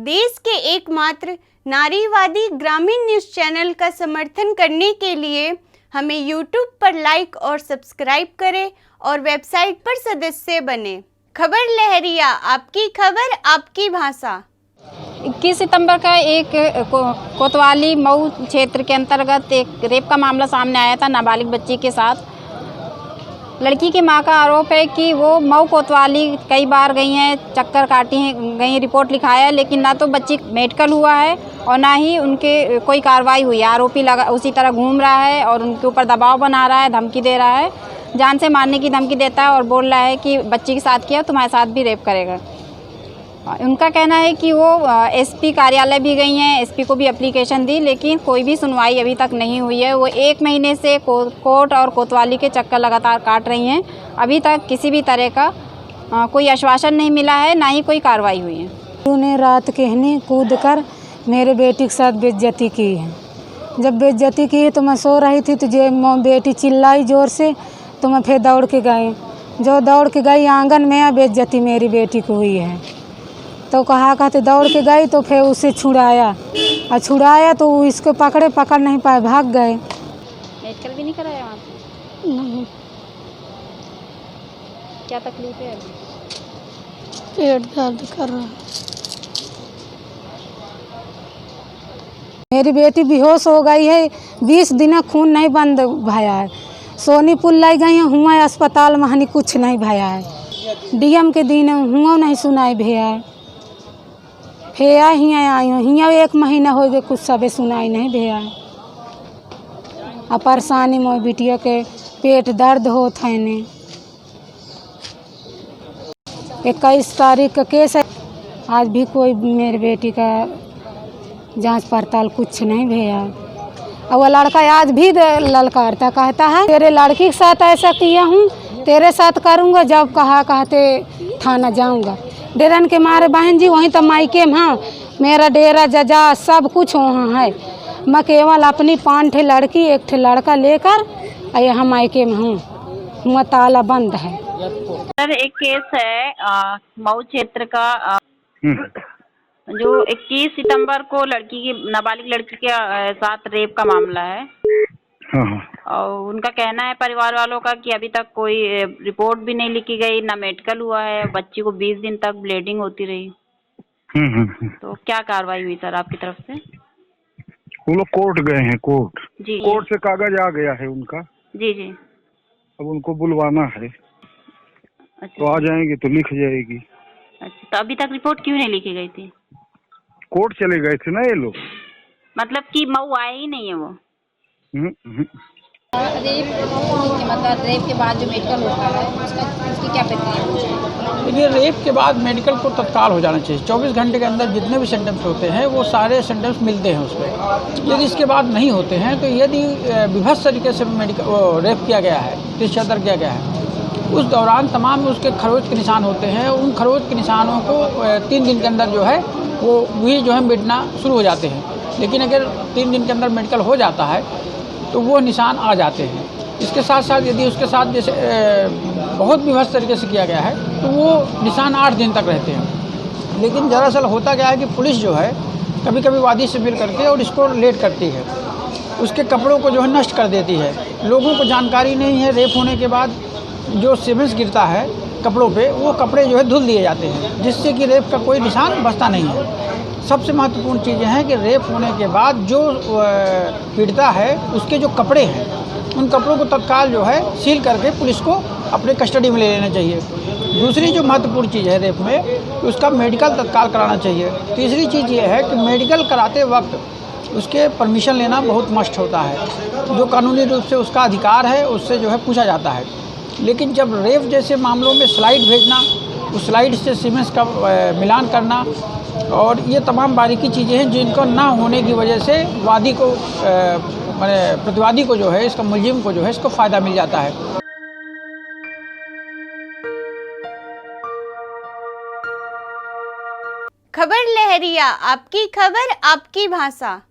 देश के एकमात्र नारीवादी ग्रामीण न्यूज़ चैनल का समर्थन करने के लिए हमें YouTube पर लाइक और सब्सक्राइब करें और वेबसाइट पर सदस्य बने। खबर लहरिया, आपकी खबर आपकी भाषा। 21 सितंबर का एक कोतवाली मऊ क्षेत्र के अंतर्गत एक रेप का मामला सामने आया था नाबालिग बच्ची के साथ। लड़की की मां का आरोप है कि वो मऊ कोतवाली कई बार गई हैं, चक्कर काटी हैं, गई रिपोर्ट लिखाया है, लेकिन ना तो बच्ची मेडिकल हुआ है और ना ही उनके कोई कार्रवाई हुई है। आरोपी लगा उसी तरह घूम रहा है और उनके ऊपर दबाव बना रहा है, धमकी दे रहा है, जान से मारने की धमकी देता है और बोल रहा है कि बच्ची के साथ किया तुम्हारे साथ भी रेप करेगा। उनका कहना है कि वो एसपी कार्यालय भी गई हैं, एसपी को भी एप्लीकेशन दी, लेकिन कोई भी सुनवाई अभी तक नहीं हुई है। वो 1 महीने से कोर्ट और कोतवाली के चक्कर लगातार काट रही हैं। अभी तक किसी भी तरह का कोई आश्वासन नहीं मिला है, ना ही कोई कार्रवाई हुई है। उन्होंने रात कहने कूद कर मेरे बेटी के साथ बेइज्जती की है। जब बेइज्जती की तो मैं सो रही थी, तो जो बेटी चिल्लाई ज़ोर से, तो मैं फिर दौड़ के गई। जो दौड़ के गई आंगन में, बेइज्जती मेरी बेटी को हुई है। तो कहते दौड़ के गई, तो फिर उसे छुड़ाया और छुड़ाया तो वो इसको पकड़ नहीं पाए, भाग गए। मेडिकल भी नहीं कराया वहाँ पे? नहीं। क्या तकलीफ है? पेट दर्द कर रहा है। मेरी बेटी बेहोश हो गई है, 20 दिन खून नहीं बंद भया है। सोनीपुर लाई गई है, हुआ अस्पताल में हनी कुछ नहीं भया है। डीएम के दिन हुआ नहीं सुनाई भैया है। भैया हियाँ आई हूँ, हियाँ 1 महीना हो गए, कुछ सबे सुनाई नहीं भैया है। आ परेशानी में बिटिया के पेट दर्द होता है ने। 21 तारीख का केस है, आज भी कोई मेरी बेटी का जांच पड़ताल कुछ नहीं भैया। और वो लड़का आज भी ललकारता, कहता है तेरे लड़की के साथ ऐसा किया हूँ, तेरे साथ करूँगा। जब कहते थाना जाऊँगा। डेरन के मारे बहन जी वहीं तो मायके में, हाँ मेरा डेरा जजा सब कुछ वहाँ है। मैं केवल अपनी 5 ठे लड़की 1 ठे लड़का लेकर यहाँ मायके में हूँ, हुआ ताला बंद है। सर एक केस है मऊ क्षेत्र का, जो 21 सितंबर को लड़की की नाबालिग लड़की के साथ रेप का मामला है। और उनका कहना है परिवार वालों का कि अभी तक कोई रिपोर्ट भी नहीं लिखी गई, ना मेडिकल हुआ है, बच्ची को 20 दिन तक ब्लीडिंग होती रही। तो क्या कार्रवाई हुई सर आपकी तरफ से? वो लोग कोर्ट गए हैं, कोर्ट जी कोर्ट से कागज आ गया है उनका। जी जी। अब उनको बुलवाना है। अच्छा, तो आ जाएंगे तो लिख जाएगी। अच्छा, तो अभी तक रिपोर्ट क्यों नहीं लिखी गई थी? कोर्ट चले गए थे ना ये लोग। मतलब कि मऊ आए ही नहीं है वो? मतलब रेप के बाद जो मेडिकल होता है उसकी क्या प्रक्रिया? देखिए, रेप के बाद मेडिकल को तत्काल हो जाना चाहिए। 24 घंटे के अंदर जितने भी सिम्टम्स होते हैं वो सारे सिम्टम्स मिलते हैं उसमें। यदि इसके बाद नहीं होते हैं, तो यदि विभत्स तरीके से रेप किया गया है, तिरछतर किया गया है, उस दौरान तमाम उसके खरोच के निशान होते हैं। उन खरोच के निशानों को 3 दिन के अंदर जो है वो भी जो है मिटना शुरू हो जाते हैं। लेकिन अगर 3 दिन के अंदर मेडिकल हो जाता है तो वो निशान आ जाते हैं। इसके साथ साथ यदि उसके साथ जैसे बहुत विभत्स तरीके से किया गया है तो वो निशान 8 दिन तक रहते हैं। लेकिन दरअसल होता क्या है कि पुलिस जो है कभी कभी वादी से मिल करके और इसको लेट करती है, उसके कपड़ों को जो है नष्ट कर देती है। लोगों को जानकारी नहीं है, रेप होने के बाद जो सीमेंट्स गिरता है कपड़ों पे, वो कपड़े जो है धुल दिए जाते हैं, जिससे कि रेप का कोई निशान बचता नहीं है। सबसे महत्वपूर्ण चीज़ है कि रेप होने के बाद जो पीड़िता है उसके जो कपड़े हैं, उन कपड़ों को तत्काल जो है सील करके पुलिस को अपने कस्टडी में ले लेना चाहिए। दूसरी जो महत्वपूर्ण चीज़ है रेप में, उसका मेडिकल तत्काल कराना चाहिए। तीसरी चीज़ ये है कि मेडिकल कराते वक्त उसके परमिशन लेना बहुत मस्ट होता है। जो कानूनी रूप से उसका अधिकार है उससे जो है पूछा जाता है। लेकिन जब रेप जैसे मामलों में स्लाइड भेजना, उस स्लाइड से सीमेंट्स का मिलान करना और ये तमाम बारीकी चीज़ें हैं जिनको ना होने की वजह से वादी को प्रतिवादी को जो है, इसका मुलजिम को जो है इसको फ़ायदा मिल जाता है। खबर लहरिया, आपकी खबर आपकी भाषा।